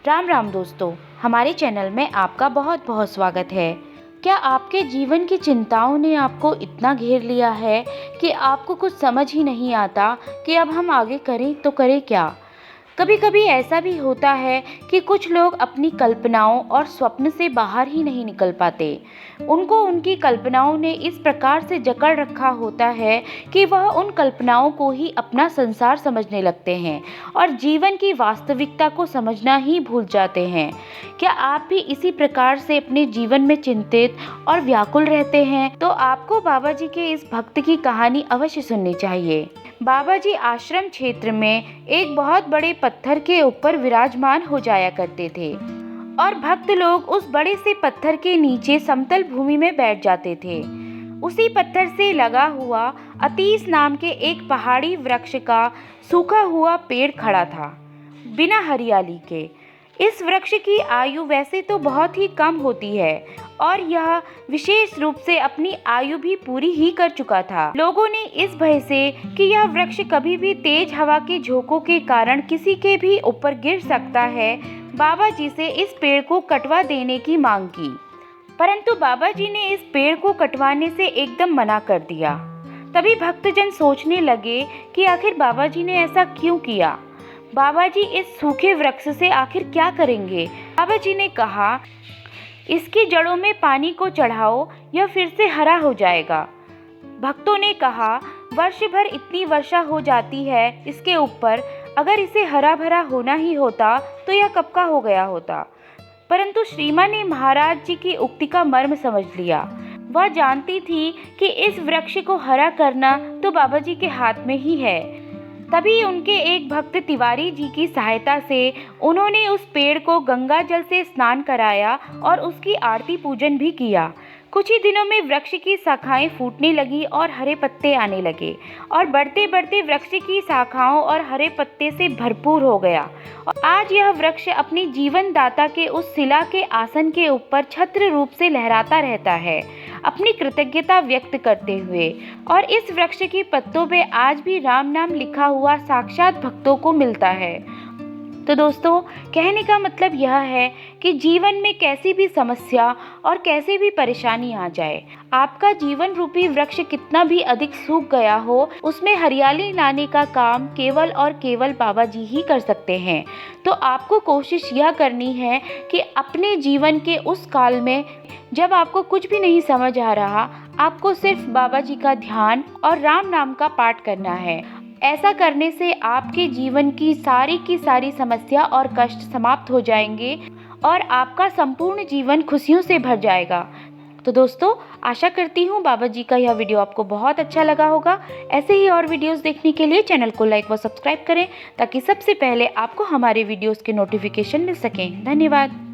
राम राम दोस्तों, हमारे चैनल में आपका बहुत बहुत स्वागत है। क्या आपके जीवन की चिंताओं ने आपको इतना घेर लिया है कि आपको कुछ समझ ही नहीं आता कि अब हम आगे करें तो करें क्या? कभी कभी ऐसा भी होता है कि कुछ लोग अपनी कल्पनाओं और स्वप्न से बाहर ही नहीं निकल पाते। उनको उनकी कल्पनाओं ने इस प्रकार से जकड़ रखा होता है कि वह उन कल्पनाओं को ही अपना संसार समझने लगते हैं और जीवन की वास्तविकता को समझना ही भूल जाते हैं। क्या आप भी इसी प्रकार से अपने जीवन में चिंतित और व्याकुल रहते हैं? तो आपको बाबा जी के इस भक्त की कहानी अवश्य सुननी चाहिए। बाबा जी आश्रम क्षेत्र में एक बहुत बड़े पत्थर के ऊपर विराजमान हो जाया करते थे और भक्त लोग उस बड़े से पत्थर के नीचे समतल भूमि में बैठ जाते थे। उसी पत्थर से लगा हुआ अतीस नाम के एक पहाड़ी वृक्ष का सूखा हुआ पेड़ खड़ा था, बिना हरियाली के। इस वृक्ष की आयु वैसे तो बहुत ही कम होती है और यह विशेष रूप से अपनी आयु भी पूरी ही कर चुका था। लोगों ने इस भय से कि यह वृक्ष कभी भी तेज हवा के झोंकों के कारण किसी के भी ऊपर गिर सकता है, बाबा जी से इस पेड़ को कटवा देने की मांग की। परंतु बाबा जी ने इस पेड़ को कटवाने से एकदम मना कर दिया। तभी भक्तजन सोचने लगे कि आखिर बाबा जी ने ऐसा क्यों किया। बाबा जी इस सूखे वृक्ष से आखिर क्या करेंगे? बाबा जी ने कहा, इसकी जड़ों में पानी को चढ़ाओ, यह फिर से हरा हो जाएगा। भक्तों ने कहा, वर्ष भर इतनी वर्षा हो जाती है इसके ऊपर, अगर इसे हरा भरा होना ही होता तो यह कब का हो गया होता। परंतु श्रीमा ने महाराज जी की उक्ति का मर्म समझ लिया। वह जानती थी कि इस वृक्ष को हरा करना तो बाबा जी के हाथ में ही है। तभी उनके एक भक्त तिवारी जी की सहायता से उन्होंने उस पेड़ को गंगा जल से स्नान कराया और उसकी आरती पूजन भी किया। कुछ ही दिनों में वृक्ष की शाखाएं फूटने लगी और हरे पत्ते आने लगे और बढ़ते बढ़ते वृक्ष की शाखाओं और हरे पत्ते से भरपूर हो गया। और आज यह वृक्ष अपनी जीवन दाता के उस शिला के आसन के ऊपर छत्र रूप से लहराता रहता है, अपनी कृतज्ञता व्यक्त करते हुए। और इस वृक्ष की पत्तों पे आज भी राम नाम लिखा हुआ साक्षात भक्तों को मिलता है। तो दोस्तों, कहने का मतलब यह है कि जीवन में कैसी भी समस्या और कैसी भी परेशानी आ जाए, आपका जीवन रूपी वृक्ष कितना भी अधिक सूख गया हो, उसमें हरियाली लाने का काम केवल और केवल बाबा जी ही कर सकते हैं। तो आपको कोशिश यह करनी है कि अपने जीवन के उस काल में जब आपको कुछ भी नहीं समझ आ रहा, आपको सिर्फ बाबा जी का ध्यान और राम नाम का पाठ करना है। ऐसा करने से आपके जीवन की सारी समस्या और कष्ट समाप्त हो जाएंगे और आपका संपूर्ण जीवन खुशियों से भर जाएगा। तो दोस्तों, आशा करती हूँ बाबा जी का यह वीडियो आपको बहुत अच्छा लगा होगा। ऐसे ही और वीडियोस देखने के लिए चैनल को लाइक व सब्सक्राइब करें ताकि सबसे पहले आपको हमारे वीडियोस के नोटिफिकेशन मिल सकें। धन्यवाद।